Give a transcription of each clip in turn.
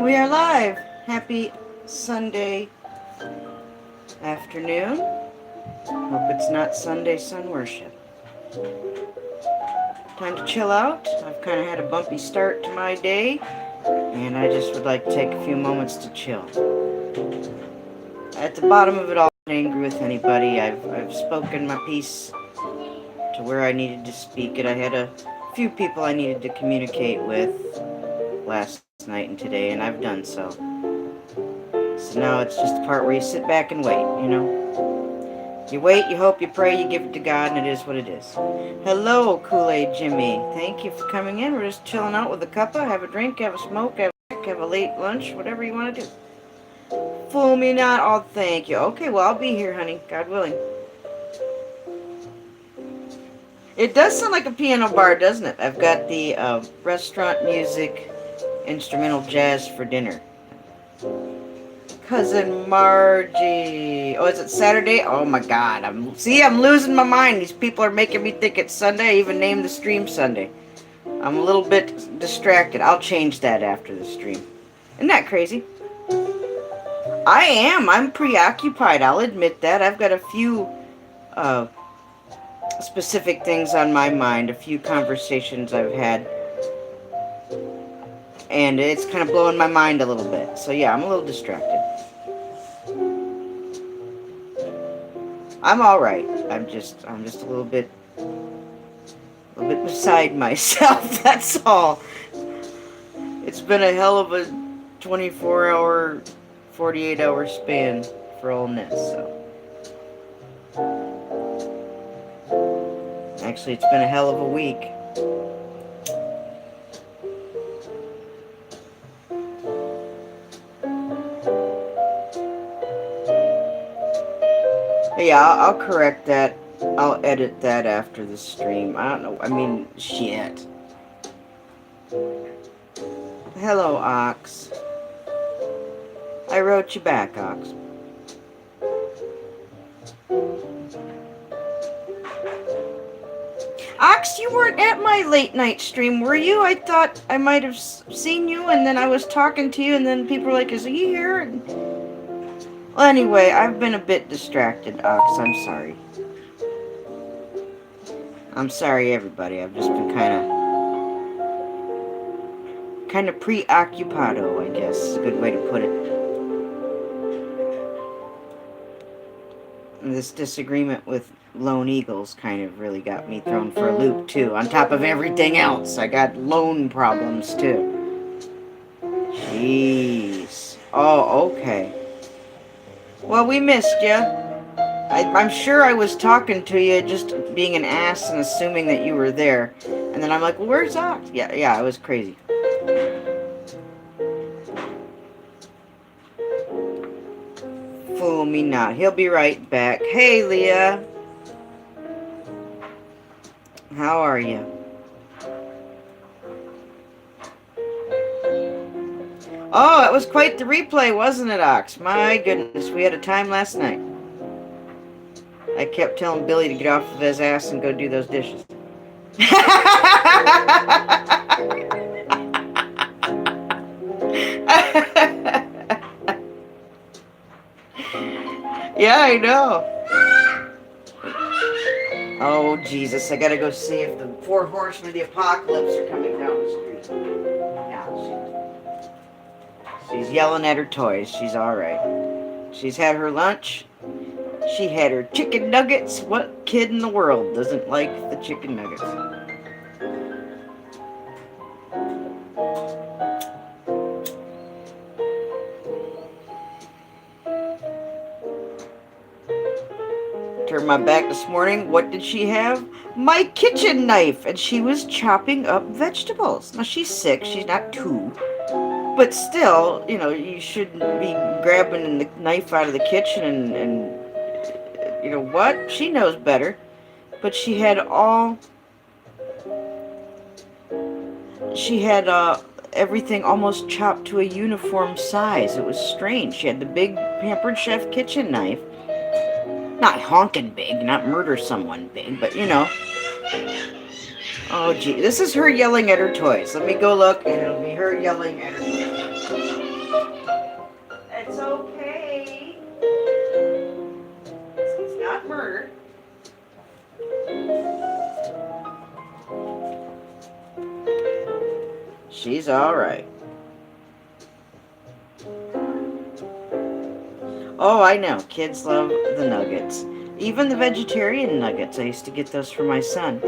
We are live. Happy Sunday afternoon. Hope it's not Sunday sun worship. Time to chill out. I've kind of had a bumpy start to my day, and I just would like to take a few moments to chill. At the bottom of it all, I'm not angry with anybody. I've spoken my piece to where I needed to speak it. I had a few people I needed to communicate with last night and today, and I've done so. So now it's just the part where you sit back and wait. You wait, you hope, you pray, you give it to God, and it is what it is. Hello, Kool-Aid Jimmy. Thank you for coming in. We're just chilling out with a cuppa, have a drink, have a smoke, have a late lunch, whatever you want to do. Fool me not. Oh, thank you. Okay, well, I'll be here, honey, God willing. It does sound like a piano bar, doesn't it? I've got the restaurant music, instrumental jazz for dinner. Cousin Margie. Oh, is it Saturday? Oh my God. I'm losing my mind. These people are making me think it's Sunday. I even named the stream Sunday. I'm a little bit distracted. I'll change that after the stream. Isn't that crazy? I am. I'm preoccupied. I'll admit that. I've got a few specific things on my mind, a few conversations I've had, and it's kind of blowing my mind a little bit. So yeah, I'm a little distracted. I'm all right. I'm just a little bit beside myself. That's all. It's been a hell of a 24-hour, 48-hour span for all this. So actually, it's been a hell of a week. Yeah, I'll correct that. I'll edit that after the stream. I don't know. I mean, shit. Hello, Ox. I wrote you back, Ox. Ox, you weren't at my late night stream, were you? I thought I might have seen you, and then I was talking to you, and then people were like, is he here? And well, anyway, I've been a bit distracted, Ox. I'm sorry. I'm sorry, everybody. I've just been kind of preoccupado, I guess is a good way to put it. And this disagreement with Lone Eagles kind of really got me thrown for a loop, too. On top of everything else, I got loan problems, too. Jeez. Oh, okay. Well, we missed you. I'm sure I was talking to you, just being an ass and assuming that you were there. And then I'm like, well, where's Ox? Yeah, it was crazy. Fool me not. He'll be right back. Hey, Leah. How are you? Oh, it was quite the replay, wasn't it, Ox? My goodness, we had a time last night. I kept telling Billy to get off of his ass and go do those dishes. Yeah, I know. Oh, Jesus, I gotta go see if the 4 horsemen of the apocalypse are coming down the street. Yeah, she's yelling at her toys. She's alright. She's had her lunch. She had her chicken nuggets. What kid in the world doesn't like the chicken nuggets? Turned my back this morning. What did she have? My kitchen knife. And she was chopping up vegetables. Now, she's sick. She's not 2. But still, you shouldn't be grabbing the knife out of the kitchen and you know what? She knows better. But she had everything almost chopped to a uniform size. It was strange. She had the big Pampered Chef kitchen knife. Not honking big, not murder someone big, but Oh, gee. This is her yelling at her toys. Let me go look, and it'll be her yelling at her toys. She's alright. Oh, I know. Kids love the nuggets. Even the vegetarian nuggets. I used to get those for my son.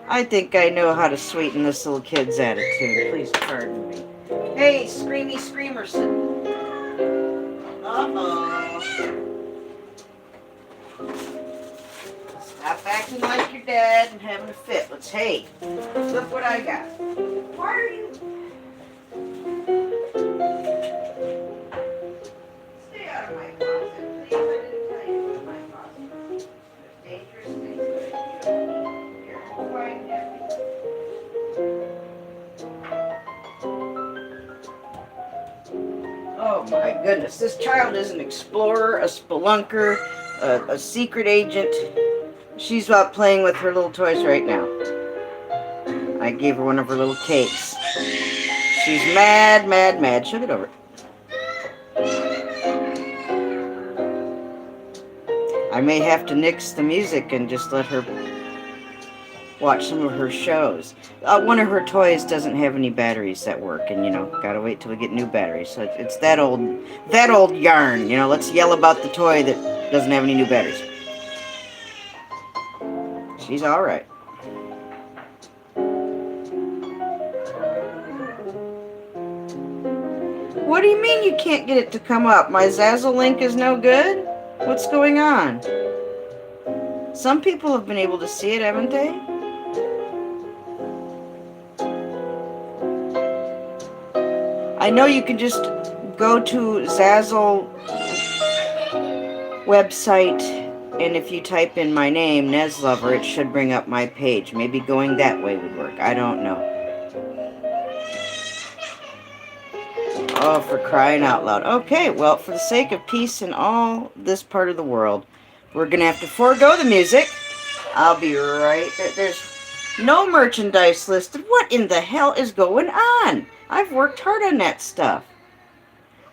I think I know how to sweeten this little kid's attitude. Please pardon me. Hey, Screamy Screamerson. Uh-oh. Stop acting like your dad and having a fit. Hey, look what I got. Why are you... Stay out of my closet, please. I didn't tell you to go in my closet. There's dangerous things that you don't need. Here, hold quiet and happy. Oh my goodness, this child is an explorer, a spelunker, a secret agent. She's out playing with her little toys right now. I gave her one of her little cakes. She's mad, mad, mad. She'll get over it. I may have to nix the music and just let her watch some of her shows. One of her toys doesn't have any batteries that work, and gotta wait till we get new batteries. So it's that old yarn. Let's yell about the toy that doesn't have any new batteries. She's all right. What do you mean you can't get it to come up? My Zazzle link is no good? What's going on? Some people have been able to see it, haven't they? I know you can just go to Zazzle website, and if you type in my name, Nezlover, it should bring up my page. Maybe going that way would work. I don't know. Oh, for crying out loud. Okay, well, for the sake of peace in all this part of the world, we're going to have to forego the music. I'll be right there. There's no merchandise listed. What in the hell is going on? I've worked hard on that stuff.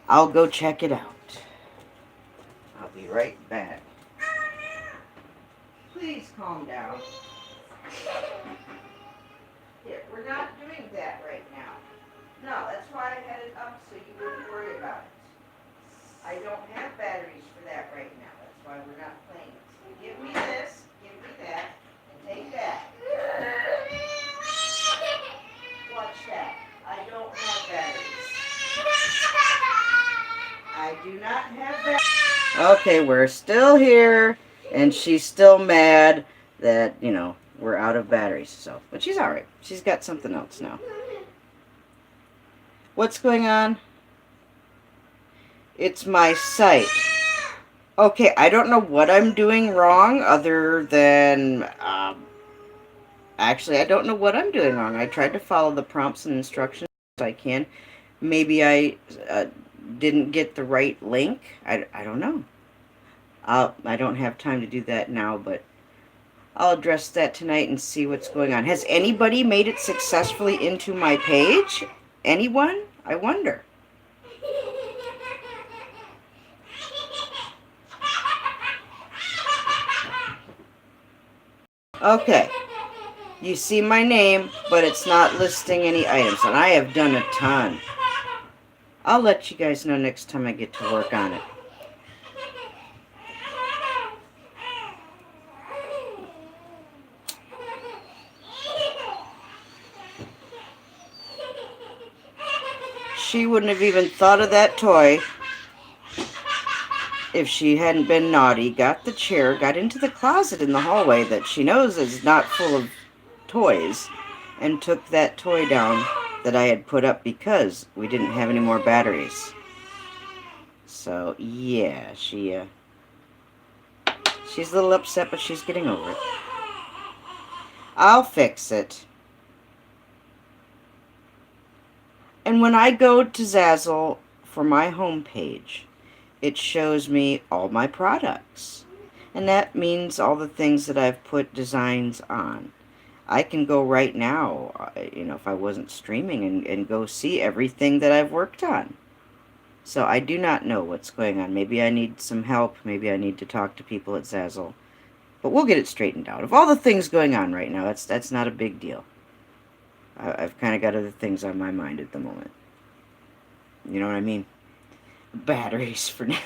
I'll go check it out. I'll be right back. Please calm down. Here, we're not doing that right now. No, that's why I had it up so you wouldn't worry about it. I don't have batteries for that right now. That's why we're not playing it. So give me this, give me that, and take that. Watch that. I don't have batteries. I do not have batteries. Okay, we're still here, and she's still mad that, we're out of batteries. So, but she's all right. She's got something else now. What's going on? It's my site. Okay, I don't know what I'm doing wrong other than... actually, I don't know what I'm doing wrong. I tried to follow the prompts and instructions as I can. Maybe I didn't get the right link. I don't know. I don't have time to do that now, but I'll address that tonight and see what's going on. Has anybody made it successfully into my page? Anyone? I wonder. Okay. You see my name, but it's not listing any items, and I have done a ton. I'll let you guys know next time I get to work on it. She wouldn't have even thought of that toy if she hadn't been naughty, got the chair, got into the closet in the hallway that she knows is not full of toys, and took that toy down that I had put up because we didn't have any more batteries. So, yeah, she's a little upset, but she's getting over it. I'll fix it. And when I go to Zazzle for my homepage, it shows me all my products. And that means all the things that I've put designs on. I can go right now, if I wasn't streaming, and go see everything that I've worked on. So I do not know what's going on. Maybe I need some help. Maybe I need to talk to people at Zazzle. But we'll get it straightened out. Of all the things going on right now, that's not a big deal. I've kind of got other things on my mind at the moment. You know what I mean? Batteries for now.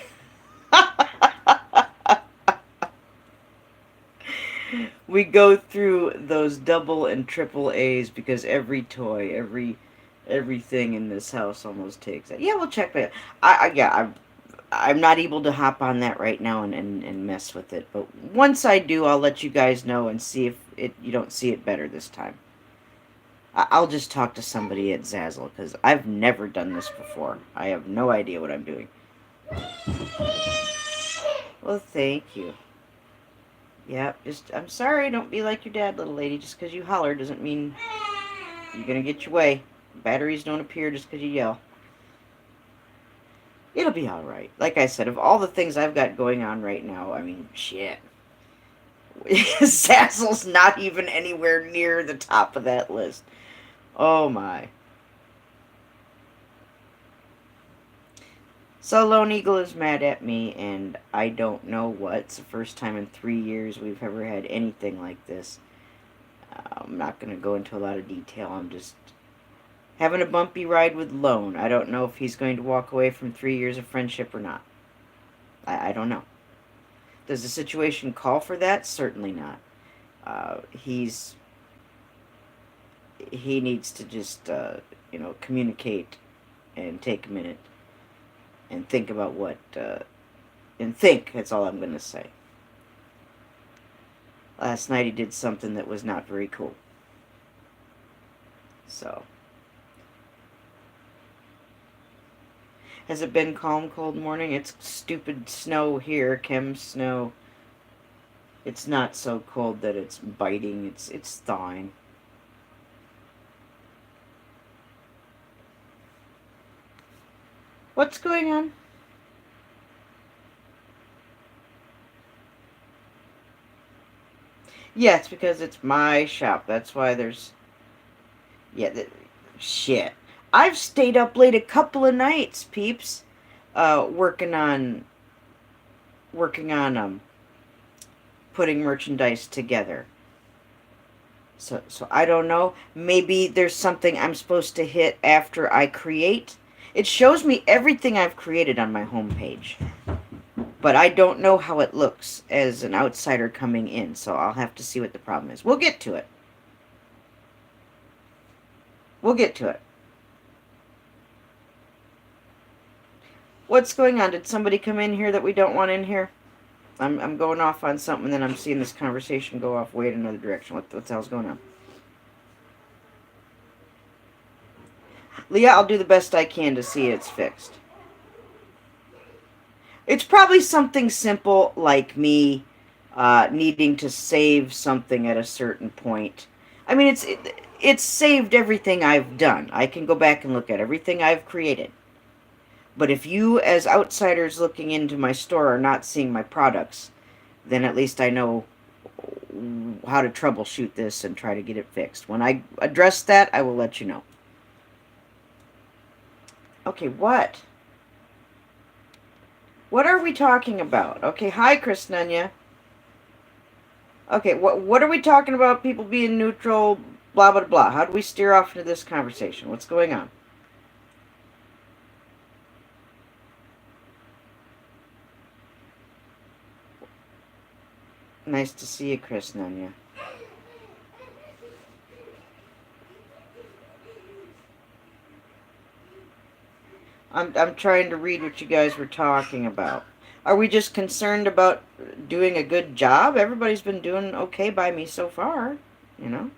We go through those double and triple A's because every toy, everything in this house almost takes that. Yeah, we'll check that. I'm not able to hop on that right now and mess with it. But once I do, I'll let you guys know and see if you don't see it better this time. I'll just talk to somebody at Zazzle because I've never done this before. I have no idea what I'm doing. Well, thank you. Yeah, I'm sorry. Don't be like your dad, little lady. Just because you holler doesn't mean you're gonna get your way. Batteries don't appear just because you yell. It'll be all right. Like I said, of all the things I've got going on right now, I mean, shit. Zazzle's not even anywhere near the top of that list. Oh my. So Lone Eagle is mad at me, and I don't know what. It's the first time in 3 years we've ever had anything like this. I'm not going to go into a lot of detail. I'm just having a bumpy ride with Lone. I don't know if he's going to walk away from 3 years of friendship or not. I don't know. Does the situation call for that? Certainly not. He needs to just communicate and take a minute and think about and think. That's all I'm going to say. Last night he did something that was not very cool. So, has it been calm, cold morning? It's stupid snow here, chem snow. It's not so cold that it's biting. It's thawing. What's going on? Yeah, it's because it's my shop. That's why there's... Yeah, shit. I've stayed up late a couple of nights, peeps, working on putting merchandise together. So I don't know. Maybe there's something I'm supposed to hit after I create. It shows me everything I've created on my homepage. But I don't know how it looks as an outsider coming in, so I'll have to see what the problem is. We'll get to it. We'll get to it. What's going on? Did somebody come in here that we don't want in here? I'm going off on something, and then I'm seeing this conversation go off way in another direction. What the hell's going on? Leah, I'll do the best I can to see it's fixed. It's probably something simple like me needing to save something at a certain point. I mean, it's saved everything I've done. I can go back and look at everything I've created. But if you, as outsiders looking into my store, are not seeing my products, then at least I know how to troubleshoot this and try to get it fixed. When I address that, I will let you know. Okay, what? What are we talking about? Okay, hi, Chris Nunya. Okay, what are we talking about? People being neutral, blah, blah, blah. How do we steer off into this conversation? What's going on? Nice to see you, Chris Nunya. I'm trying to read what you guys were talking about. Are we just concerned about doing a good job? Everybody's been doing okay by me so far, you know?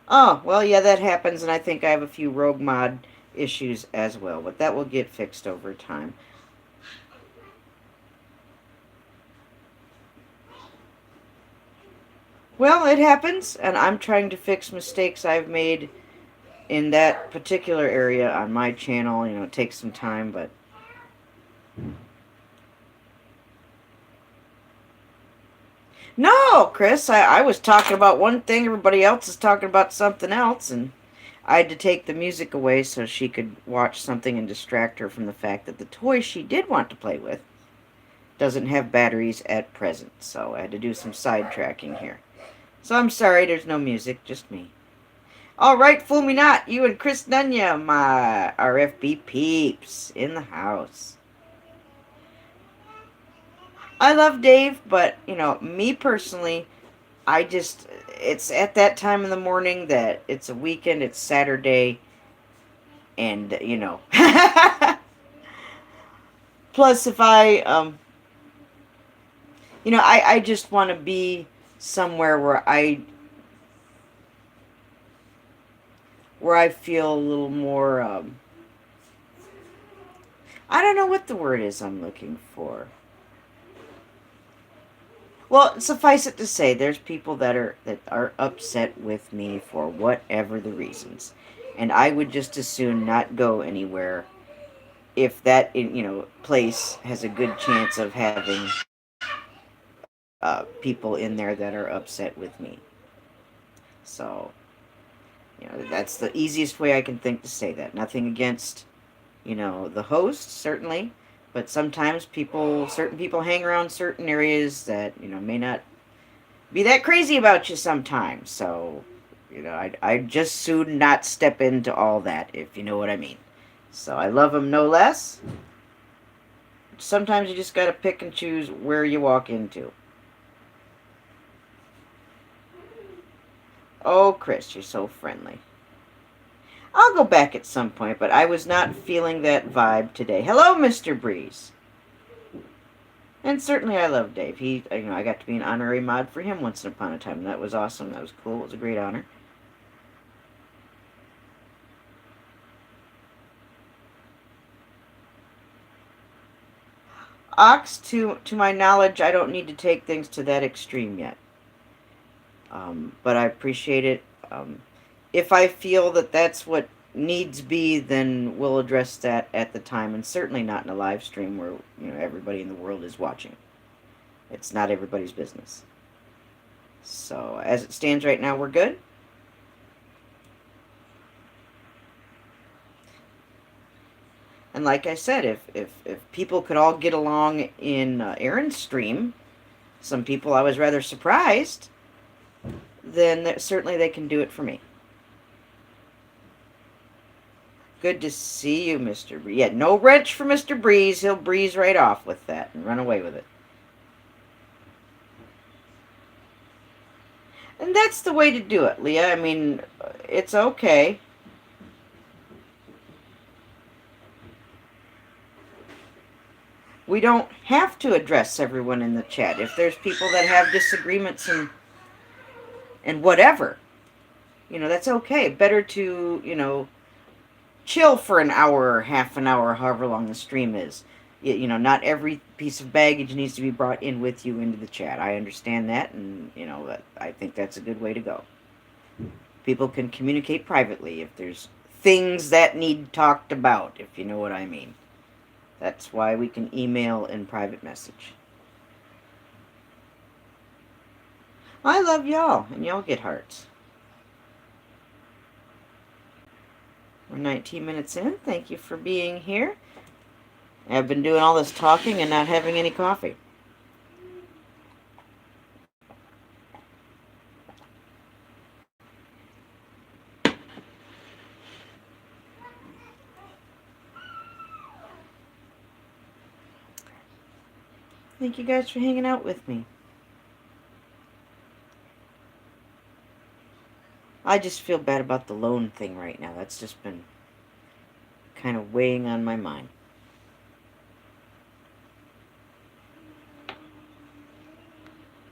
Oh, well, yeah, that happens, and I think I have a few rogue mod issues as well, but that will get fixed over time. Well, it happens, and I'm trying to fix mistakes I've made in that particular area on my channel. You know, it takes some time, but... No, Chris, I was talking about one thing, everybody else is talking about something else, and I had to take the music away so she could watch something and distract her from the fact that the toy she did want to play with doesn't have batteries at present. So I had to do some sidetracking here. So I'm sorry, there's no music, just me. All right, fool me not, you and Chris Nunya, my RFB peeps in the house. I love Dave, but me personally, it's at that time in the morning that it's a weekend, it's Saturday, and plus if I just want to be somewhere where I feel a little more, I don't know what the word is I'm looking for. Well, suffice it to say, there's people that are upset with me for whatever the reasons, and I would just as soon not go anywhere if that place has a good chance of having people in there that are upset with me. So that's the easiest way I can think to say that. Nothing against the host, certainly, but sometimes certain people hang around certain areas that may not be that crazy about you sometimes. So I'd just soon not step into all that, if you know what I mean. So I love them no less. Sometimes you just gotta pick and choose where you walk into. Oh, Chris, you're so friendly. I'll go back at some point, but I was not feeling that vibe today. Hello, Mr. Breeze. And certainly I love Dave. I got to be an honorary mod for him once upon a time. And that was awesome. That was cool. It was a great honor. Ox, to my knowledge, I don't need to take things to that extreme yet. But I appreciate it. If I feel that that's what needs be, then we'll address that at the time, and certainly not in a live stream where everybody in the world is watching. It's not everybody's business. So as it stands right now, we're good. And like I said, if people could all get along in Aaron's stream, some people I was rather surprised, then certainly they can do it for me. Good to see you, Mr. Breeze. Yeah, no wrench for Mr. Breeze. He'll breeze right off with that and run away with it. And that's the way to do it, Leah. I mean, it's okay. We don't have to address everyone in the chat. If there's people that have disagreements and whatever, that's okay. Better to, chill for an hour or half an hour, however long the stream is. Not every piece of baggage needs to be brought in with you into the chat. I understand that, and I think that's a good way to go. People can communicate privately if there's things that need talked about, if you know what I mean. That's why we can email and private message. I love y'all, and y'all get hearts. We're 19 minutes in. Thank you for being here. I've been doing all this talking and not having any coffee. Thank you guys for hanging out with me. I just feel bad about the loan thing right now. That's just been kind of weighing on my mind.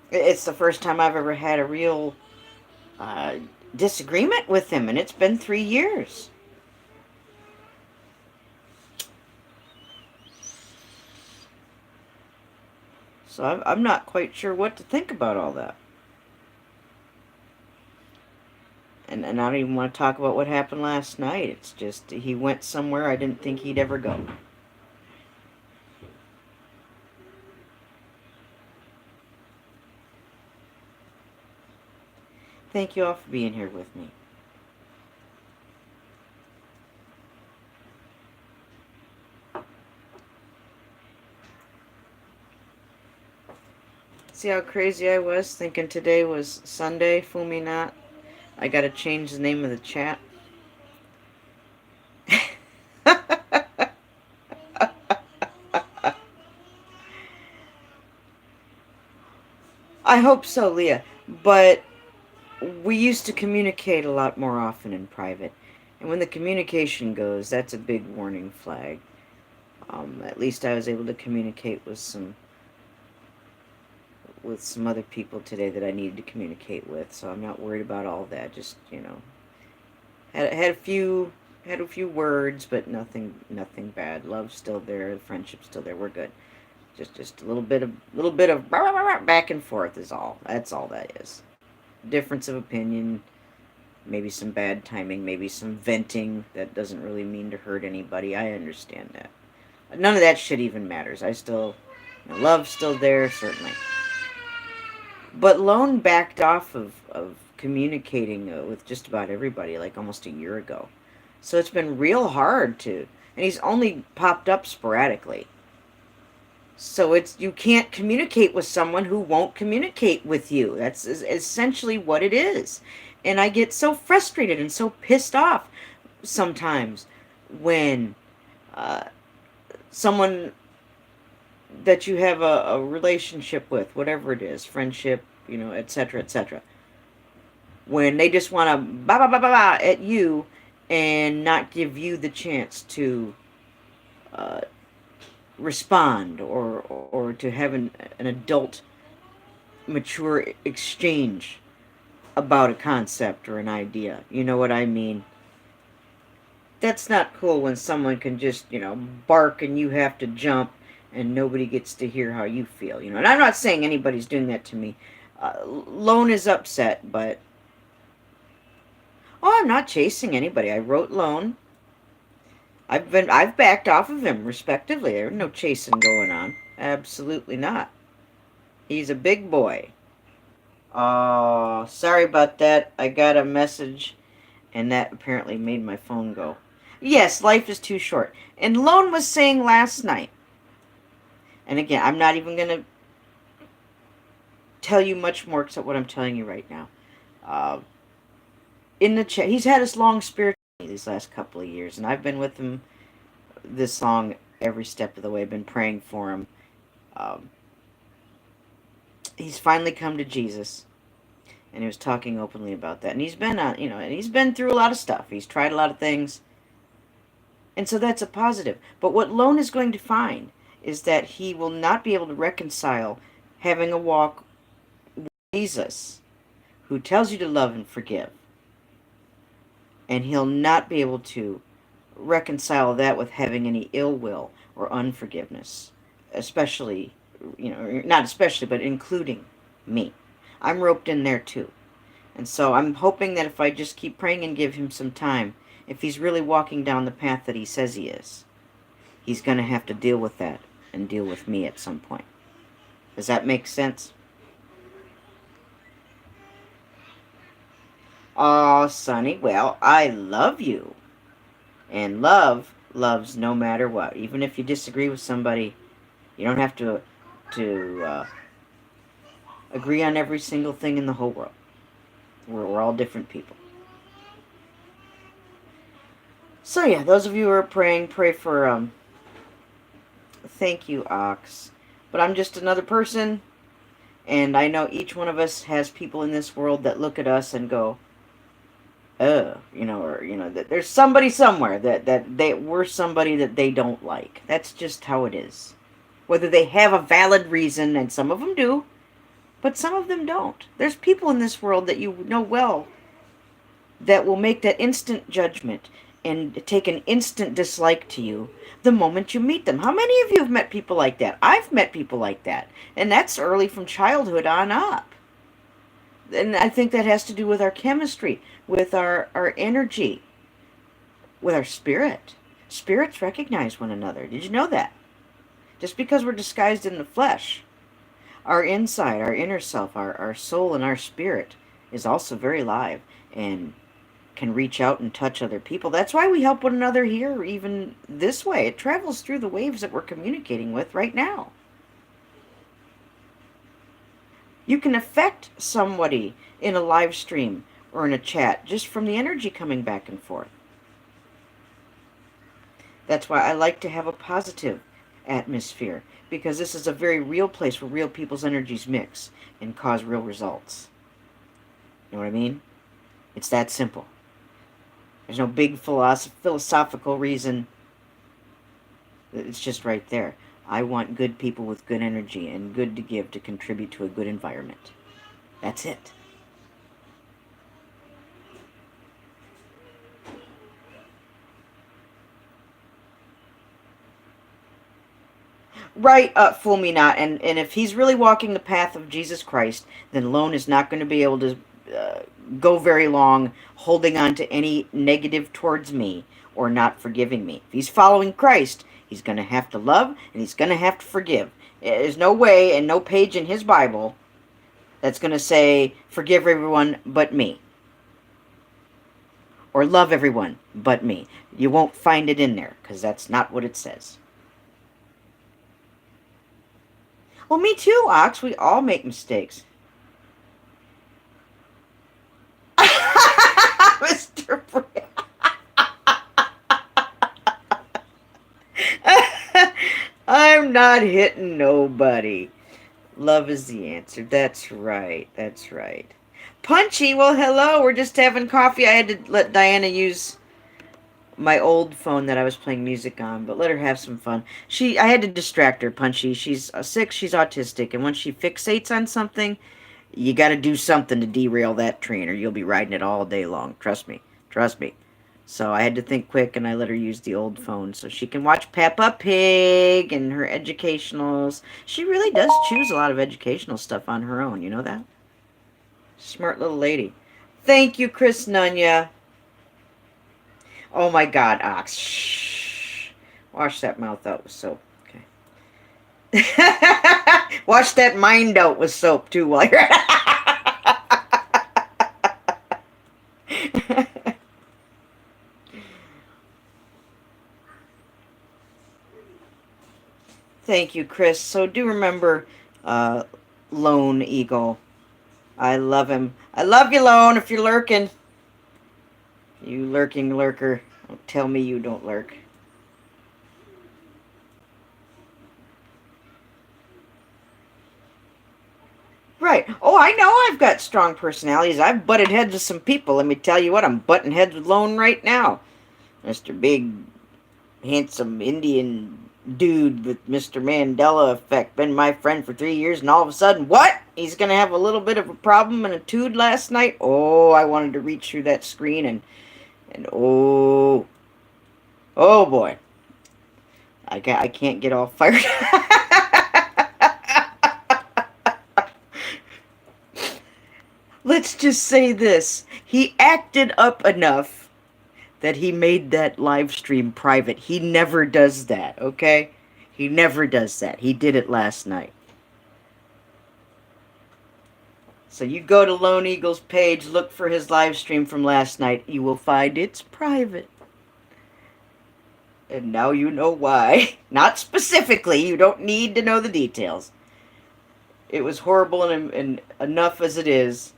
It's the first time I've ever had a real disagreement with him, and it's been 3 years. So I'm not quite sure what to think about all that. And I don't even want to talk about what happened last night. It's just he went somewhere I didn't think he'd ever go. Thank you all for being here with me. See how crazy I was thinking today was Sunday? Fool me not. I gotta change the name of the chat. I hope so, Leah. But we used to communicate a lot more often in private. And when the communication goes, that's a big warning flag. At least I was able to communicate with some other people today that I needed to communicate with, so I'm not worried about all that. Just had a few words, but nothing bad. Love's still there, the friendship's still there. We're good. Just a little bit of back and forth is all. That's all that is. Difference of opinion, maybe some bad timing, maybe some venting that doesn't really mean to hurt anybody. I understand that. None of that shit even matters. I still, love's still there, certainly. But Lone backed off of communicating with just about everybody like almost a year ago. So it's been real hard to, and he's only popped up sporadically. So you can't communicate with someone who won't communicate with you. That's essentially what it is. And I get so frustrated and so pissed off sometimes when uh, someone that you have a relationship with, whatever it is, friendship, etc., etc., when they just want to ba ba ba ba ba at you and not give you the chance to uh, respond or to have an adult, mature exchange about a concept or an idea. You know what I mean? That's not cool when someone can just, bark and you have to jump and nobody gets to hear how you feel, And I'm not saying anybody's doing that to me. Lone is upset, but I'm not chasing anybody. I wrote Lone. I've backed off of him respectively. There's no chasing going on. Absolutely not. He's a big boy. Oh, sorry about that. I got a message and that apparently made my phone go. Yes, life is too short. And Lone was saying last night, and again, I'm not even going to tell you much more except what I'm telling you right now. Uh, in the chat, he's had his long spiritual these last couple of years, and I've been with him this long every step of the way. I've been praying for him. Um, he's finally come to Jesus, and he was talking openly about that. And he's been and he's been through a lot of stuff. He's tried a lot of things, and so that's a positive. But what Lone is going to find is that he will not be able to reconcile having a walk with Jesus, who tells you to love and forgive, and he'll not be able to reconcile that with having any ill will or unforgiveness, especially, not especially, but including me. I'm roped in there too. And so I'm hoping that if I just keep praying and give him some time, if he's really walking down the path that he says he is, he's going to have to deal with that and deal with me at some point. Does that make sense? Aw, Sonny, well, I love you. And love loves no matter what. Even if you disagree with somebody, you don't have to agree on every single thing in the whole world. We're all different people. So yeah, those of you who are praying, pray for, thank you, Ox. But I'm just another person, and I know each one of us has people in this world that look at us and go, that there's somebody somewhere that we're somebody that they don't like. That's just how it is. Whether they have a valid reason, and some of them do, but some of them don't. There's people in this world that you know well that will make that instant judgment and take an instant dislike to you the moment you meet them. How many of you have met people like that? I've met people like that, and that's early from childhood on up. And I think that has to do with our chemistry, with our energy, with our spirit. Spirits recognize one another. Did you know that? Just because we're disguised in the flesh, our inside, our inner self, our soul and our spirit is also very live and can reach out and touch other people. That's why we help one another here, even this way. It travels through the waves that we're communicating with right now. You can affect somebody in a live stream or in a chat just from the energy coming back and forth. That's why I like to have a positive atmosphere, because this is a very real place where real people's energies mix and cause real results. You know what I mean? It's that simple. There's no big philosophical reason. It's just right there. I want good people with good energy and good to give to contribute to a good environment. That's it. Right, fool me not. And if he's really walking the path of Jesus Christ, then Lone is not going to be able to go very long holding on to any negative towards me or not forgiving me. If he's following Christ, he's going to have to love and he's going to have to forgive. There's no way and no page in his Bible that's going to say, forgive everyone but me. Or love everyone but me. You won't find it in there, because that's not what it says. Well, me too, Ox. We all make mistakes. Mr. I'm not hitting nobody. Love is the answer. That's right. That's right. Punchy, well, hello. We're just having coffee. I had to let Diana use my old phone that I was playing music on, but let her have some fun. I had to distract her, Punchy. She's sick, she's autistic, and once she fixates on something, you got to do something to derail that train, or you'll be riding it all day long. Trust me. Trust me. So I had to think quick, and I let her use the old phone so she can watch Peppa Pig and her educationals. She really does choose a lot of educational stuff on her own. You know that? Smart little lady. Thank you, Chris Nunya. Oh my God, Ox. Shh. Wash that mouth out with soap. Okay. Wash that mind out with soap too while you're Thank you, Chris. So do remember Lone Eagle. I love him. I love you, Lone, if you're lurking. You lurking lurker. Don't tell me you don't lurk. Right. Oh, I know I've got strong personalities. I've butted heads with some people. Let me tell you what, I'm butting heads with Lone right now. Mr. Big, handsome Indian dude with Mr. Mandela effect. Been my friend for 3 years, and all of a sudden, what? He's going to have a little bit of a problem and a tood last night? Oh, I wanted to reach through that screen and oh boy. I can't get all fired. Let's just say this. He acted up enough that he made that live stream private. He never does that, okay? He never does that. He did it last night. So you go to Lone Eagle's page, look for his live stream from last night. You will find it's private. And now you know why. Not specifically. You don't need to know the details. It was horrible and enough as it is.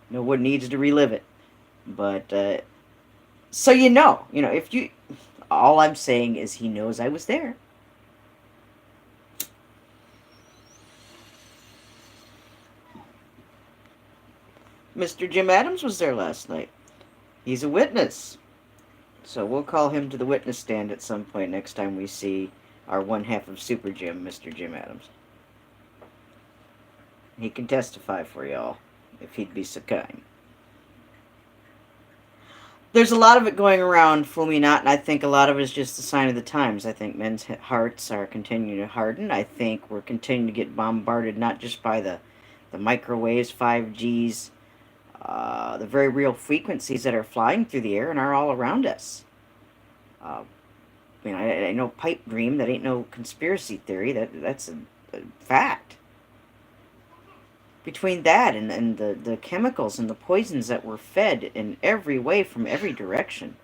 No one needs to relive it. But, so you know, if you, all I'm saying is he knows I was there. Mr. Jim Adams was there last night. He's a witness. So we'll call him to the witness stand at some point next time we see our one half of Super Jim, Mr. Jim Adams. He can testify for y'all, if he'd be so kind. There's a lot of it going around, fool me not, and I think a lot of it is just a sign of the times. I think men's hearts are continuing to harden. I think we're continuing to get bombarded not just by the microwaves, 5Gs, the very real frequencies that are flying through the air and are all around us. I know pipe dream. That ain't no conspiracy theory. That's a fact. Between that and the chemicals and the poisons that we're fed in every way from every direction,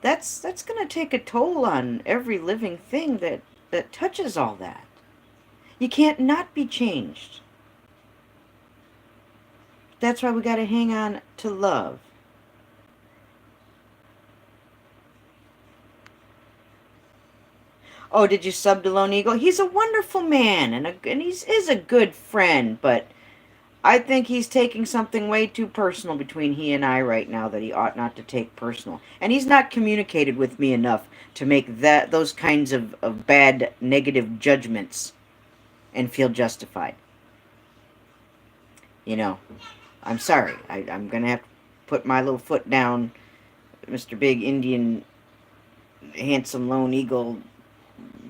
that's going to take a toll on every living thing that touches all that. You can't not be changed. That's why we gotta hang on to love. Oh, did you sub to Lone Eagle? He's a wonderful man, and he's is a good friend, but I think he's taking something way too personal between he and I right now that he ought not to take personal. And he's not communicated with me enough to make those kinds of bad negative judgments and feel justified. You know, I'm sorry. I'm gonna have to put my little foot down, Mr. Big Indian Handsome Lone Eagle,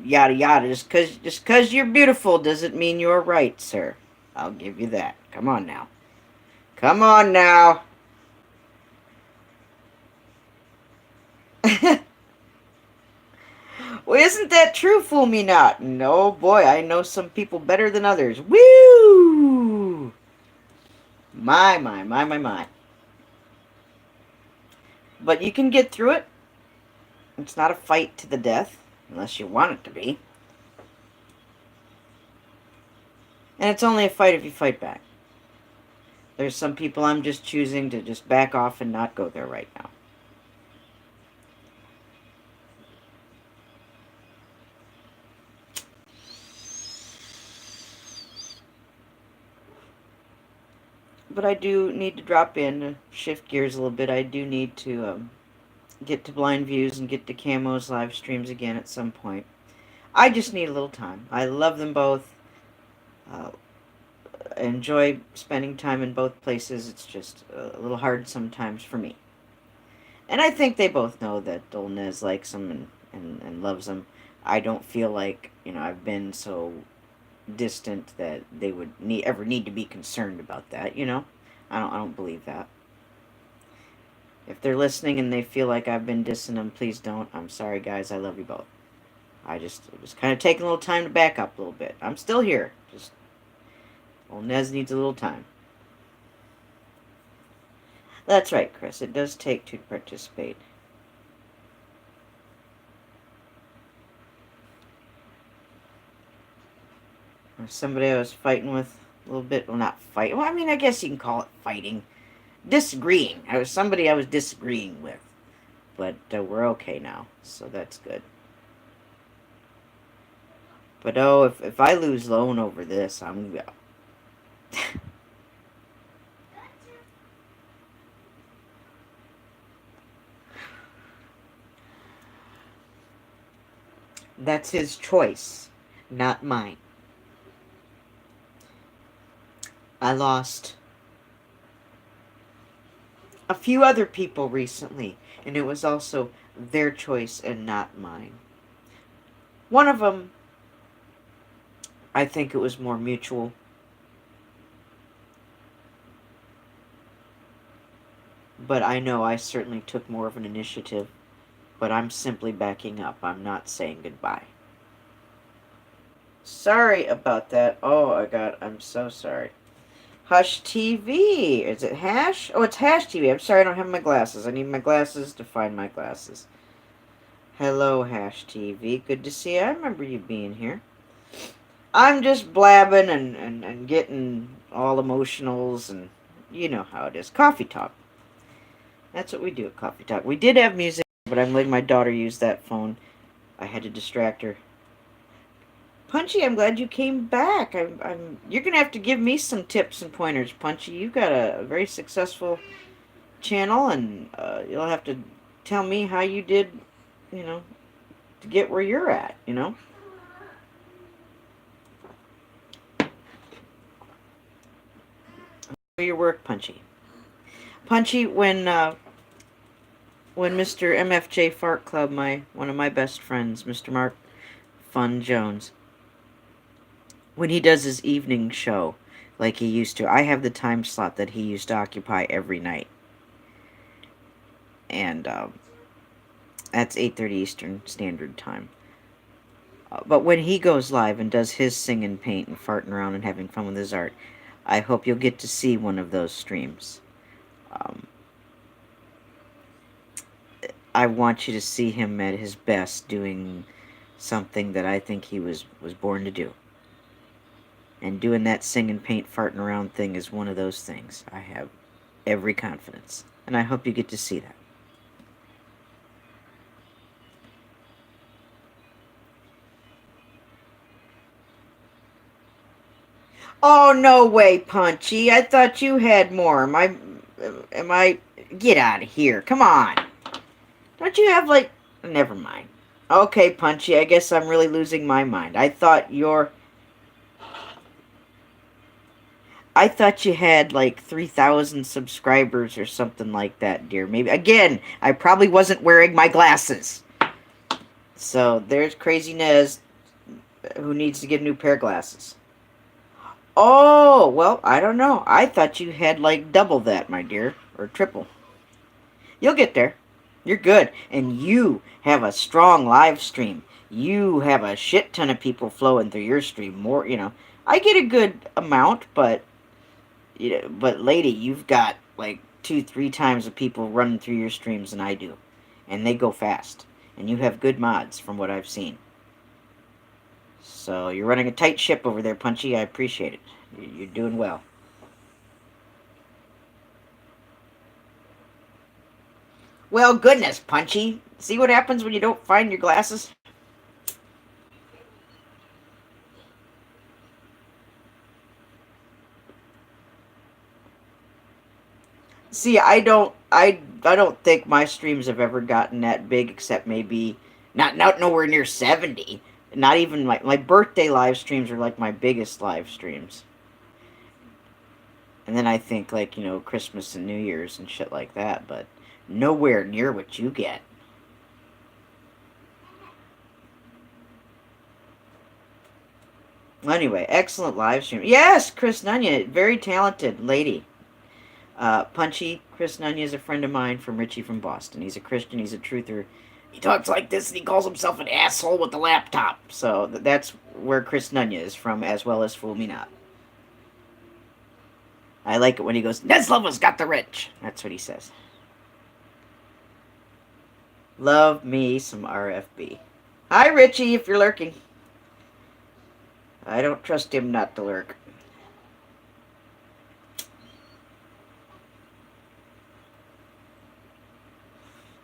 yada yada. Just cause you're beautiful doesn't mean you're right, sir. I'll give you that. Come on now. Come on now. Well, isn't that true? Fool me not. No, boy, I know some people better than others. Woo! My. But you can get through it. It's not a fight to the death, unless you want it to be. And it's only a fight if you fight back. There's some people I'm just choosing to just back off and not go there right now. But I do need to drop in, shift gears a little bit. I do need to get to Blind Views and get to Camo's live streams again at some point. I just need a little time. I love them both. Uh, I enjoy spending time in both places. It's just a little hard sometimes for me. And I think they both know that old Nez likes them and loves them. I don't feel like, I've been so distant that they would ever need to be concerned about that. I don't believe that. If they're listening and they feel like I've been dissing them, please don't. I'm sorry, guys. I love you both. I just was kind of taking a little time to back up a little bit. I'm still here. Just old Nez needs a little time. That's right, Chris. It does take two to participate. Somebody I was fighting with a little bit. Well, not fighting. Well, I mean, I guess you can call it fighting. Disagreeing. I was somebody I was disagreeing with. But we're okay now, so that's good. But oh, if I lose Lone over this, I'm that's his choice, not mine. I lost a few other people recently, and it was also their choice and not mine. One of them, I think it was more mutual. But I know I certainly took more of an initiative. But I'm simply backing up. I'm not saying goodbye. Sorry about that. I'm so sorry. Hush TV. Is it Hash? Oh, it's Hash TV. I'm sorry I don't have my glasses. I need my glasses to find my glasses. Hello, Hash TV. Good to see you. I remember you being here. I'm just blabbing and getting all emotionals, and you know how it is. Coffee talk. That's what we do at Coffee Talk. We did have music, but I'm letting my daughter use that phone. I had to distract her. Punchy, I'm glad you came back. You're gonna have to give me some tips and pointers, Punchy. You've got a very successful channel, and you'll have to tell me how you did, you know, to get where you're at. For your work, Punchy. Punchy, when Mr. MFJ Fart Club, one of my best friends, Mr. Mark Fun Jones, when he does his evening show like he used to, I have the time slot that he used to occupy every night. And that's 8:30 Eastern Standard Time. But when he goes live and does his sing and paint and farting around and having fun with his art, I hope you'll get to see one of those streams. Um, I want you to see him at his best doing something that I think he was born to do. And doing that sing and paint farting around thing is one of those things. I have every confidence. And I hope you get to see that. Oh, no way, Punchy. I thought you had more. Am I, get out of here. Come on. Don't you have, like, never mind. Okay, Punchy, I guess I'm really losing my mind. I thought you had like 3,000 subscribers or something like that, dear. Maybe, again, I probably wasn't wearing my glasses. So there's Crazy Nez, who needs to get a new pair of glasses. Oh, well, I don't know. I thought you had like double that, my dear, or triple. You'll get there. You're good. And you have a strong live stream. You have a shit ton of people flowing through your stream. More. I get a good amount, but lady, you've got like 2, 3 times the people running through your streams than I do. And they go fast. And you have good mods from what I've seen. So you're running a tight ship over there, Punchy. I appreciate it. You're doing well. Well, goodness, Punchy. See what happens when you don't find your glasses? See, I don't think my streams have ever gotten that big, except maybe not nowhere near 70. Not even my birthday live streams are like my biggest live streams. And then I think like, Christmas and New Year's and shit like that, but nowhere near what you get. Anyway, excellent live stream. Yes, Chris Nunya, very talented lady. Punchy, Chris Nunya is a friend of mine from Richie from Boston. He's a Christian, he's a truther. He talks like this and he calls himself an asshole with a laptop. So that's where Chris Nunya is from, as well as Fool Me Not. I like it when he goes, Neslova's got the rich. That's what he says. Love me some RFB. Hi, Richie, if you're lurking. I don't trust him not to lurk.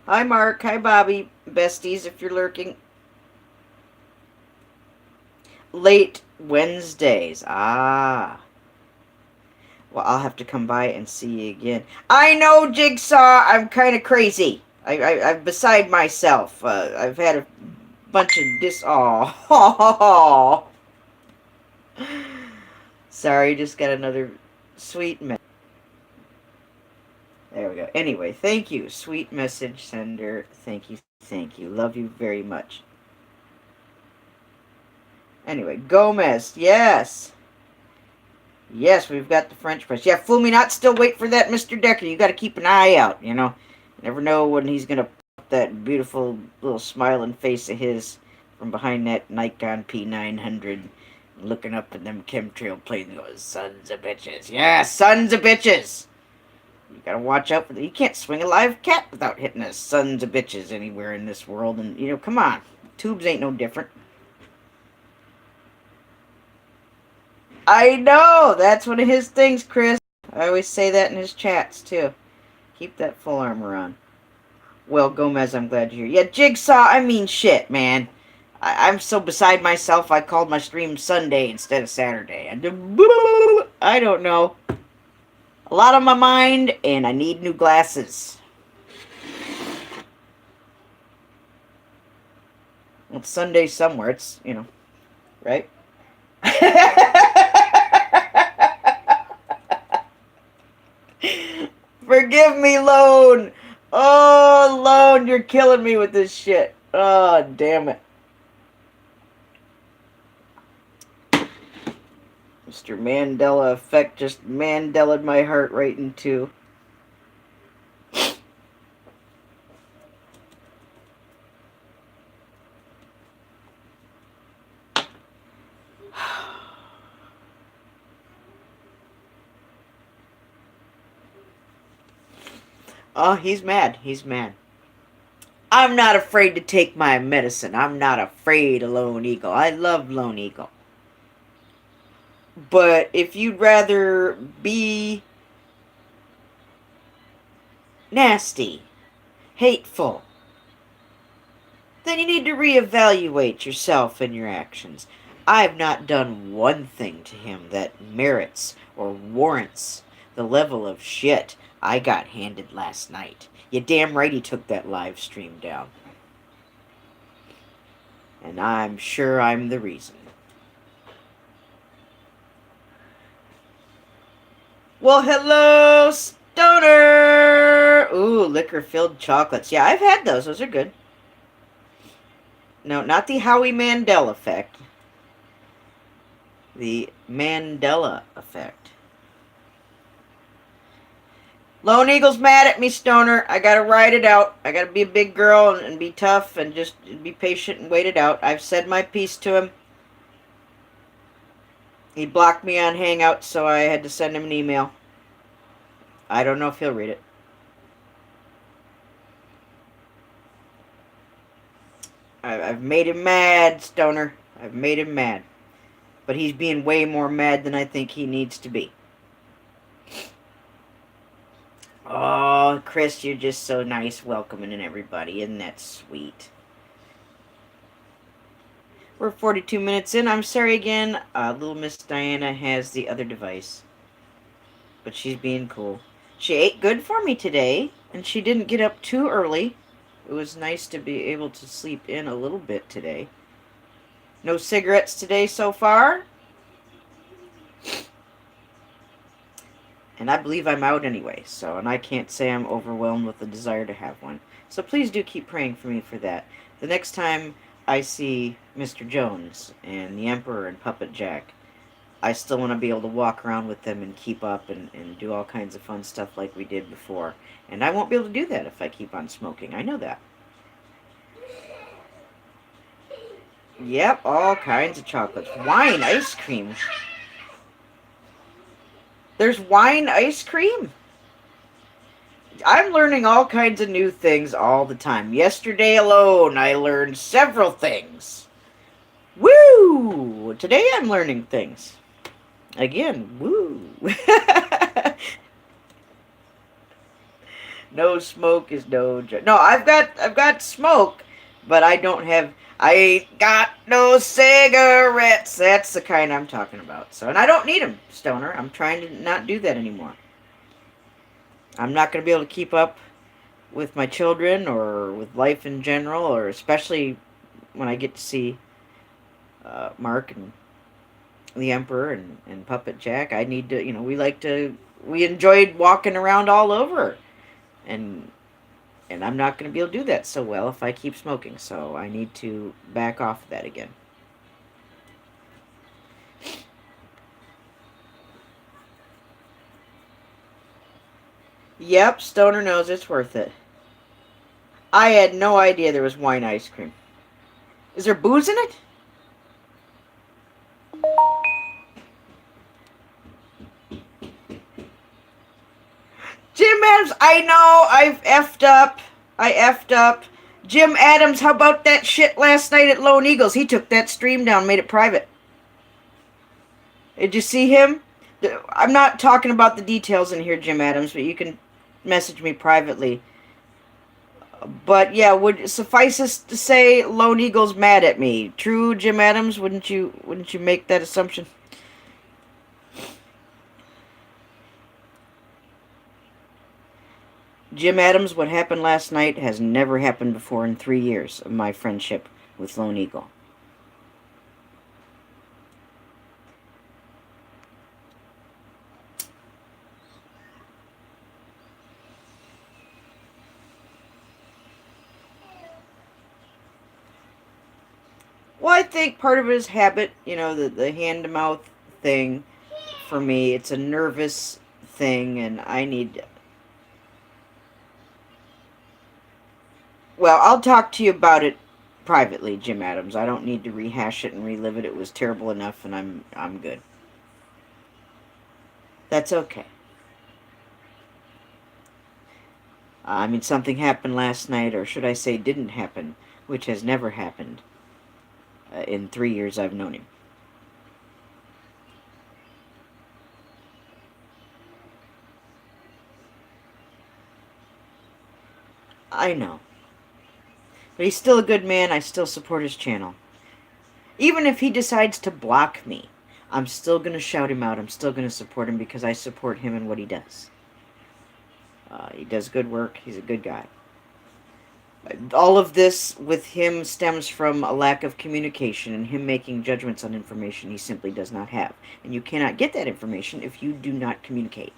Hi, Mark. Hi, Bobby. Besties, if you're lurking. Late Wednesdays. Ah. Well, I'll have to come by and see you again. I know, Jigsaw. I'm kind of crazy. I'm beside myself. I've had a bunch of Oh. Sorry, just got another sweet message. There we go. Anyway, thank you, sweet message sender. Thank you, thank you. Love you very much. Anyway, Gomez, yes. Yes, we've got the French press. Yeah, fool me not, still wait for that Mr. Decker. You got to keep an eye out, Never know when he's going to put that beautiful little smiling face of his from behind that Nikon P900, looking up at them chemtrail planes and goes, sons of bitches. Yeah, sons of bitches. You gotta watch out for that. You can't swing a live cat without hitting a sons of bitches anywhere in this world. And, come on. Tubes ain't no different. I know! That's one of his things, Chris. I always say that in his chats, too. Keep that full armor on. Well, Gomez, I'm glad you're here. Yeah, Jigsaw, I mean shit, man. I'm so beside myself, I called my stream Sunday instead of Saturday. I don't know. A lot on my mind, and I need new glasses. It's Sunday somewhere. It's, right? Forgive me, Lone. Oh, Lone, you're killing me with this shit. Oh, damn it. Mr. Mandela effect just Mandela'd my heart right in two. Oh, he's mad. He's mad. I'm not afraid to take my medicine. I'm not afraid of Lone Eagle. I love Lone Eagle. But if you'd rather be nasty, hateful, then you need to reevaluate yourself and your actions. I've not done one thing to him that merits or warrants the level of shit I got handed last night. You damn right he took that live stream down. And I'm sure I'm the reason. Well, hello, Stoner! Ooh, liquor-filled chocolates. Yeah, I've had those. Those are good. No, not the Howie Mandel effect. The Mandela effect. Lone Eagle's mad at me, Stoner. I gotta ride it out. I gotta be a big girl and be tough and just be patient and wait it out. I've said my piece to him. He blocked me on Hangouts, so I had to send him an email. I don't know if he'll read it. I've made him mad, Stoner. I've made him mad. But he's being way more mad than I think he needs to be. Oh, Chris, you're just so nice welcoming everybody. Isn't that sweet? We're 42 minutes in. I'm sorry again. Little Miss Diana has the other device. But she's being cool. She ate good for me today, and she didn't get up too early. It was nice to be able to sleep in a little bit today. No cigarettes today so far. And I believe I'm out anyway, and I can't say I'm overwhelmed with the desire to have one. So please do keep praying for me for that. The next time I see Mr. Jones and the Emperor and Puppet Jack, I still want to be able to walk around with them and keep up and do all kinds of fun stuff like we did before. And I won't be able to do that if I keep on smoking. I know that. Yep, all kinds of chocolates. Wine ice cream. There's wine ice cream? I'm learning all kinds of new things all the time. Yesterday alone, I learned several things. Woo! Today I'm learning things. Again, woo! No smoke is no joke. No, I've got smoke, but I ain't got no cigarettes. That's the kind I'm talking about. And I don't need them, Stoner. I'm trying to not do that anymore. I'm not going to be able to keep up with my children or with life in general, or especially when I get to see Mark and the Emperor and Puppet Jack. I need to, we enjoyed walking around all over. And I'm not going to be able to do that so well if I keep smoking. So I need to back off of that again. Yep, Stoner knows it's worth it. I had no idea there was wine ice cream. Is there booze in it? Jim Adams, I know, I effed up. Jim Adams, how about that shit last night at Lone Eagles? He took that stream down, made it private. Did you see him? I'm not talking about the details in here, Jim Adams, but you can message me privately. But yeah, would suffice us to say Lone Eagle's mad at me. True, Jim Adams? Wouldn't you make that assumption? Jim Adams, what happened last night has never happened before in 3 years of my friendship with Lone Eagle. Well, I think part of it is habit, the hand-to-mouth thing. For me, it's a nervous thing, and I need... Well, I'll talk to you about it privately, Jim Adams. I don't need to rehash it and relive it. It was terrible enough, and I'm good. That's okay. Something happened last night, or should I say didn't happen, which has never happened in 3 years I've known him. I know. But he's still a good man. I still support his channel. Even if he decides to block me, I'm still going to shout him out. I'm still going to support him because I support him and what he does. He does good work. He's a good guy. All of this with him stems from a lack of communication and him making judgments on information he simply does not have. And you cannot get that information if you do not communicate.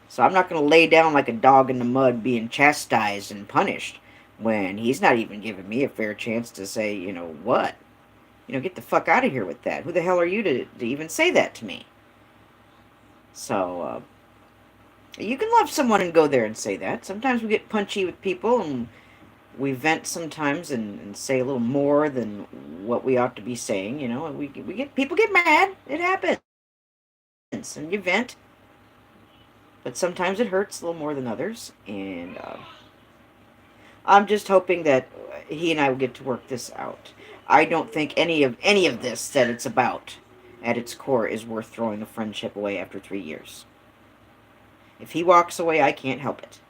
So I'm not going to lay down like a dog in the mud being chastised and punished when he's not even giving me a fair chance to say, what? Get the fuck out of here with that. Who the hell are you to even say that to me? So, you can love someone and go there and say that. Sometimes we get punchy with people and we vent sometimes and say a little more than what we ought to be saying, and we get people get mad. It happens. And you vent. But sometimes it hurts a little more than others, and I'm just hoping that he and I will get to work this out. I don't think any of this that it's about at its core is worth throwing a friendship away after 3 years. If he walks away, I can't help it.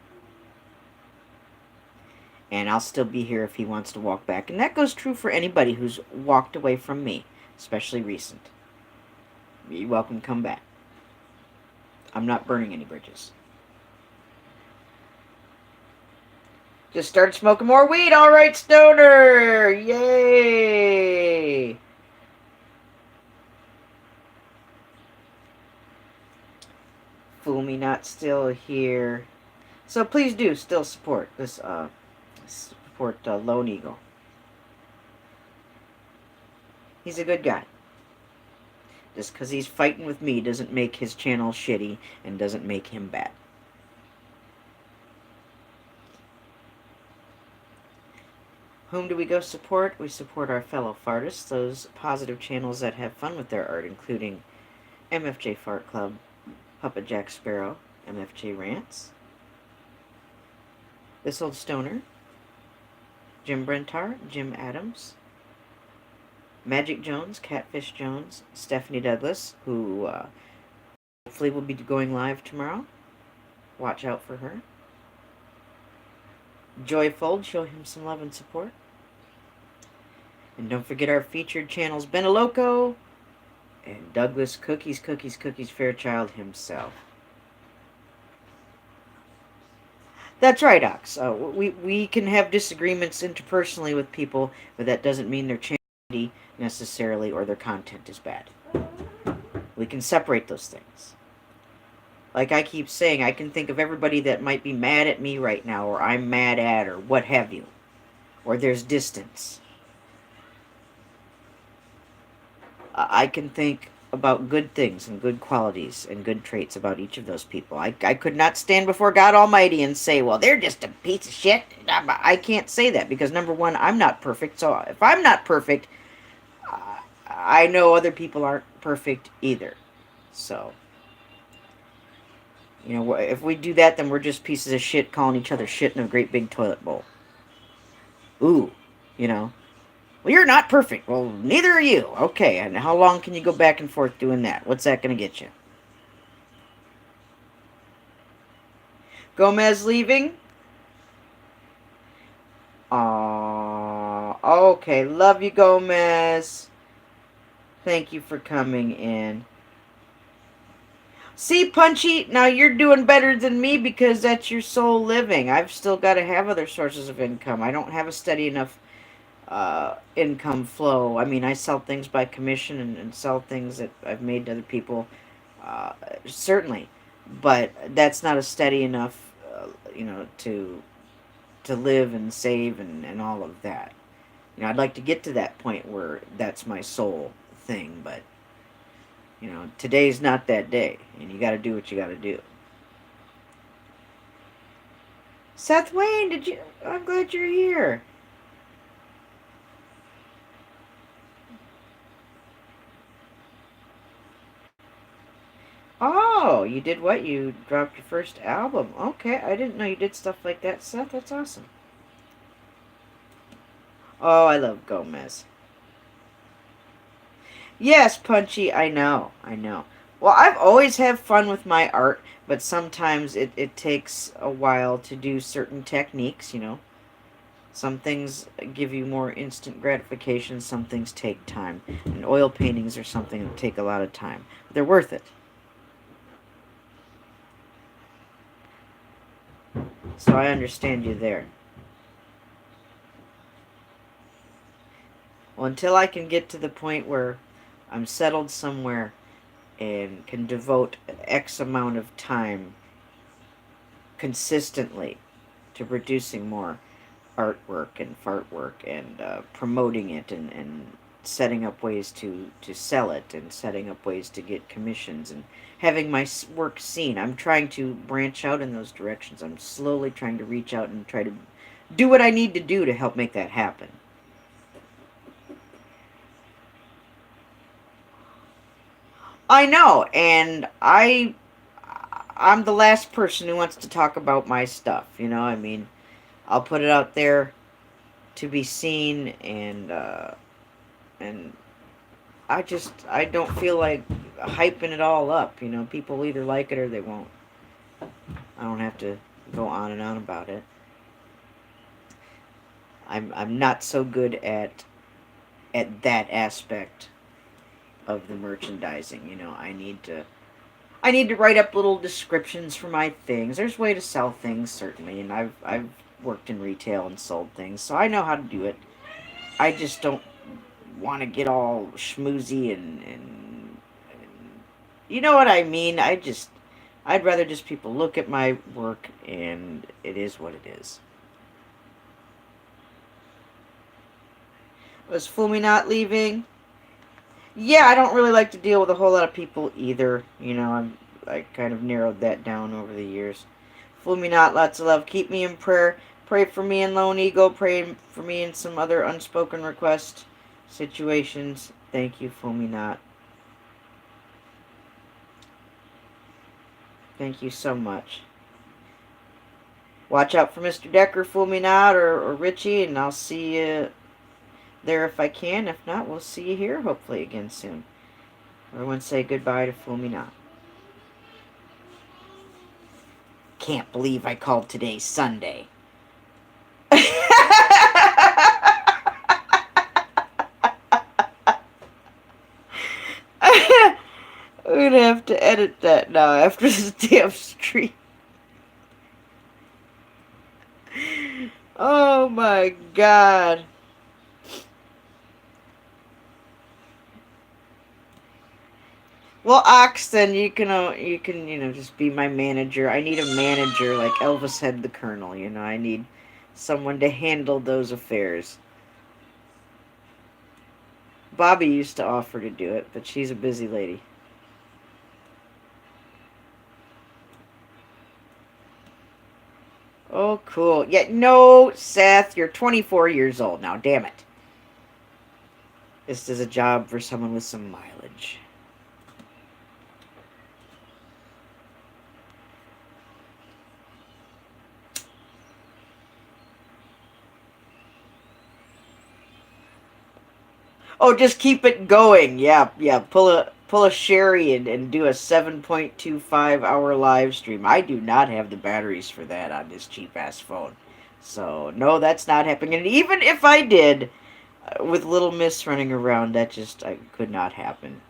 And I'll still be here if he wants to walk back. And that goes true for anybody who's walked away from me, especially recent. You're welcome to come back. I'm not burning any bridges. Just started smoking more weed. All right, stoner. Yay. Fool me not still here. So please do still support this, support Lone Eagle. He's a good guy. Just because he's fighting with me doesn't make his channel shitty and doesn't make him bad. Whom do we go support? We support our fellow fartists, those positive channels that have fun with their art, including MFJ Fart Club, Puppet Jack Sparrow, MFJ Rants, This Old Stoner, Jim Brentar, Jim Adams, Magic Jones, Catfish Jones, Stephanie Douglas, who hopefully will be going live tomorrow. Watch out for her. Joyfold, show him some love and support. And don't forget our featured channels, Benaloco and Douglas Cookies Fairchild himself. That's right, Ox. We can have disagreements interpersonally with people, but that doesn't mean their channel necessarily or their content is bad. We can separate those things. Like I keep saying, I can think of everybody that might be mad at me right now, or I'm mad at, or what have you. Or there's distance. I can think about good things and good qualities and good traits about each of those people. I could not stand before God Almighty and say, well, they're just a piece of shit. I can't say that because, number one, I'm not perfect. So if I'm not perfect, I know other people aren't perfect either. So, if we do that, then we're just pieces of shit calling each other shit in a great big toilet bowl. Ooh, Well, you're not perfect. Well, neither are you. Okay, and how long can you go back and forth doing that? What's that going to get you? Gomez leaving? Okay. Love you, Gomez. Thank you for coming in. See, Punchy, now you're doing better than me because that's your sole living. I've still got to have other sources of income. I don't have a steady enough income flow. I mean, I sell things by commission and sell things that I've made to other people, certainly. But that's not a steady enough, to live and save and all of that. I'd like to get to that point where that's my sole thing, but today's not that day, and you got to do what you got to do. Seth Wayne, I'm glad you're here. Oh, you did what? You dropped your first album. Okay, I didn't know you did stuff like that, Seth. That's awesome. Oh, I love Gomez. Yes, Punchy, I know. Well, I've always had fun with my art, but sometimes it takes a while to do certain techniques, you know. Some things give you more instant gratification, some things take time. And oil paintings are something that take a lot of time. They're worth it. So I understand you there. Well, until I can get to the point where I'm settled somewhere and can devote X amount of time consistently to producing more artwork and fart work and promoting it and setting up ways to sell it and setting up ways to get commissions and having my work seen. I'm trying to branch out in those directions. I'm slowly trying to reach out and try to do what I need to do to help make that happen. I know, and I'm the last person who wants to talk about my stuff, you know? I mean, I'll put it out there to be seen and I don't feel like hyping it all up. You know, people either like it or they won't. I don't have to go on and on about it. I'm not so good at that aspect of the merchandising. You know, I need to write up little descriptions for my things. There's a way to sell things certainly, and I've worked in retail and sold things, so I know how to do it. I just don't want to get all schmoozy and you know what I mean. I'd rather just people look at my work and it is what it is. Was Fumi not leaving? Yeah, I don't really like to deal with a whole lot of people either. You know, I kind of narrowed that down over the years. Fumi not, lots of love. Keep me in prayer. Pray for me and Lone Eagle. Pray for me and some other unspoken request situations. Thank you, Fumi not. Thank you so much. Watch out for Mr. Decker, Fool Me Not, or Richie, and I'll see you there if I can. If not, we'll see you here hopefully again soon. Everyone say goodbye to Fool Me Not. Can't believe I called today Sunday. I'm gonna have to edit that now after this damn stream. Oh my god. Well, Ox, then you know just be my manager. I need a manager like Elvis had the Colonel. You know, I need someone to handle those affairs. Bobby used to offer to do it, but she's a busy lady. Oh, cool. Yeah, no, Seth, you're 24 years old now. Damn it. This is a job for someone with some mileage. Oh, just keep it going. Yeah, yeah. Pull a sherry and do a 7.25 hour live stream. I do not have the batteries for that on this cheap ass phone. So, no, that's not happening. And even if I did, with Little Miss running around, that just could not happen.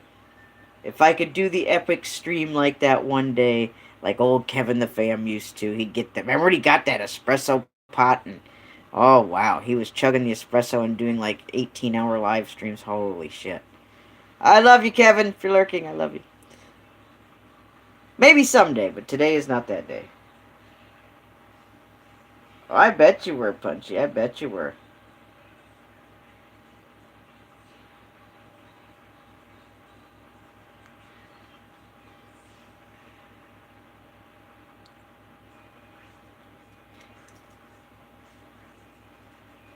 If I could do the epic stream like that one day, like old Kevin the Fam used to, he'd get the. Remember, he got that espresso pot and. Oh, wow. He was chugging the espresso and doing like 18-hour live streams. Holy shit. I love you, Kevin. If you're lurking, I love you. Maybe someday, but today is not that day. Oh, I bet you were, Punchy. I bet you were.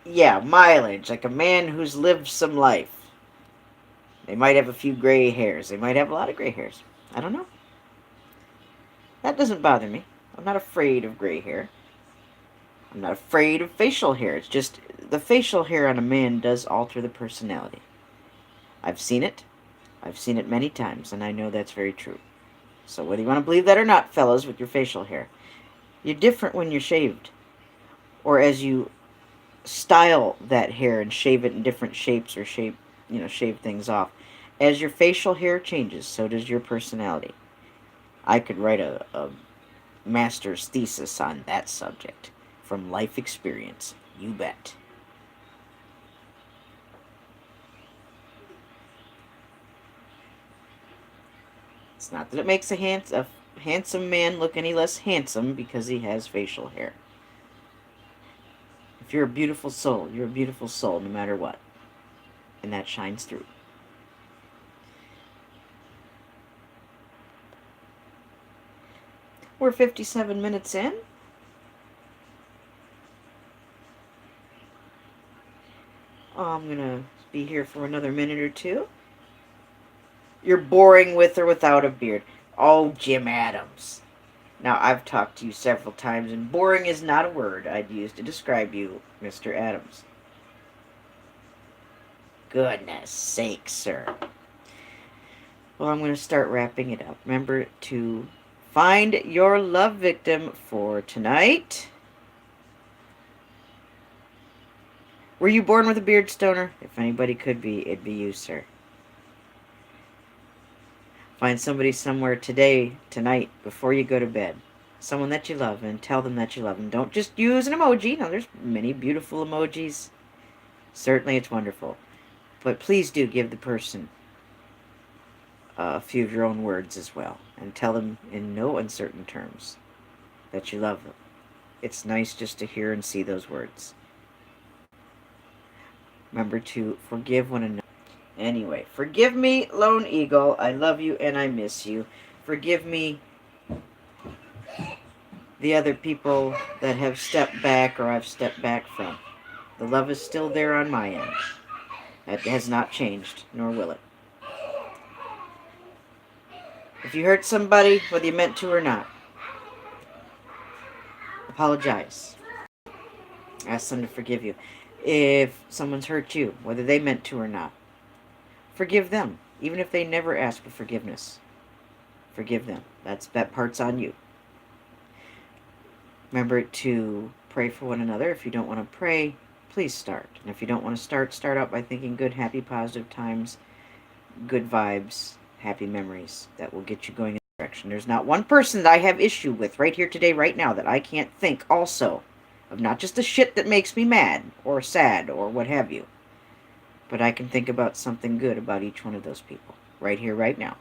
Yeah, mileage. Like a man who's lived some life. They might have a few gray hairs. They might have a lot of gray hairs. I don't know. That doesn't bother me. I'm not afraid of gray hair. I'm not afraid of facial hair. It's just the facial hair on a man does alter the personality. I've seen it. I've seen it many times, and I know that's very true. So whether you want to believe that or not, fellas, with your facial hair, you're different when you're shaved. Or as you style that hair and shave it in different shapes or shave things off. As your facial hair changes, so does your personality. I could write a master's thesis on that subject from life experience. You bet. It's not that it makes a handsome man look any less handsome because he has facial hair. If you're a beautiful soul, you're a beautiful soul no matter what. And that shines through. We're 57 minutes in. I'm going to be here for another minute or two. You're boring with or without a beard. Oh, Jim Adams. Now, I've talked to you several times, and boring is not a word I'd use to describe you, Mr. Adams. Goodness sake, sir. Well, I'm going to start wrapping it up. Remember to find your love victim for tonight. Were you born with a beard, Stoner? If anybody could be, it'd be you, sir. Find somebody somewhere today, tonight, before you go to bed. Someone that you love, and tell them that you love them. Don't just use an emoji. Now, there's many beautiful emojis. Certainly, it's wonderful. But please do give the person a few of your own words as well. And tell them in no uncertain terms that you love them. It's nice just to hear and see those words. Remember to forgive one another. Anyway, forgive me, Lone Eagle. I love you and I miss you. Forgive me, the other people that have stepped back or I've stepped back from. The love is still there on my end. That has not changed, nor will it. If you hurt somebody, whether you meant to or not, apologize. Ask them to forgive you. If someone's hurt you, whether they meant to or not, forgive them, even if they never ask for forgiveness. Forgive them. That part's on you. Remember to pray for one another. If you don't want to pray, please start. And if you don't want to start out by thinking good, happy, positive times, good vibes, happy memories that will get you going in the direction. There's not one person that I have issue with right here today, right now, that I can't think also of not just the shit that makes me mad or sad or what have you, but I can think about something good about each one of those people right here, right now.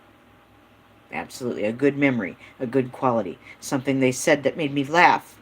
Absolutely. A good memory, a good quality, something they said that made me laugh.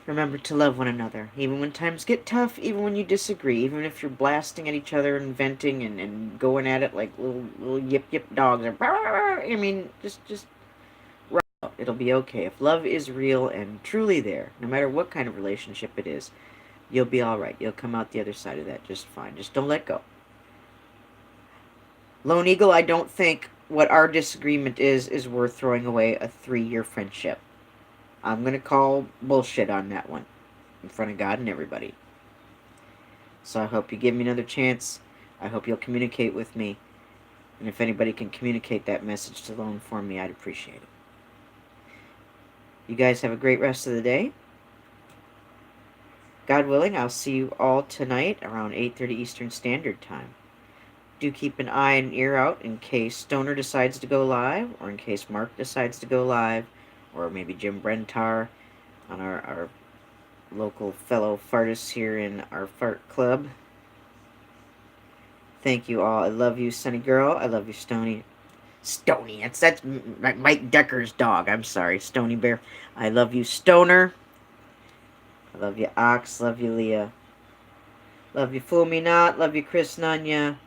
Remember to love one another, even when times get tough, even when you disagree, even if you're blasting at each other and venting and going at it like little yip yip dogs. I mean, just rock out. It'll be okay. If love is real and truly there, no matter what kind of relationship it is, you'll be all right. You'll come out the other side of that just fine. Just don't let go. Lone Eagle, I don't think what our disagreement is worth throwing away a 3-year friendship. I'm going to call bullshit on that one in front of God and everybody. So I hope you give me another chance. I hope you'll communicate with me. And if anybody can communicate that message to Lone for me, I'd appreciate it. You guys have a great rest of the day. God willing, I'll see you all tonight around 8:30 Eastern Standard Time. Do keep an eye and ear out in case Stoner decides to go live, or in case Mark decides to go live, or maybe Jim Brentar on our local fellow fartists here in our fart club. Thank you all. I love you, Sunny Girl. I love you, Stony. Stony. That's Mike Decker's dog. I'm sorry, Stony Bear. I love you, Stoner. I love you, Ox. Love you, Leah. Love you, Fool Me Not. Love you, Chris Nunya.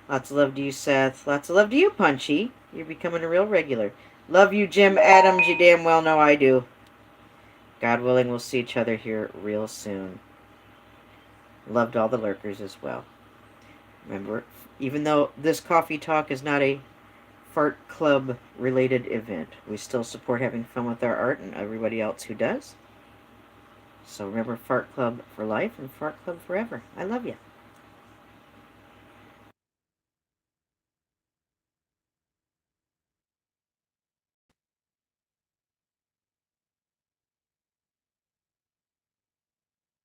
Lots of love to you, Seth. Lots of love to you, Punchy. You're becoming a real regular. Love you, Jim Adams. You damn well know I do. God willing, we'll see each other here real soon. Loved all the lurkers as well. Remember, even though this coffee talk is not a fart club related event, we still support having fun with our art and everybody else who does. So remember, Fart Club for life and Fart Club forever. I love you.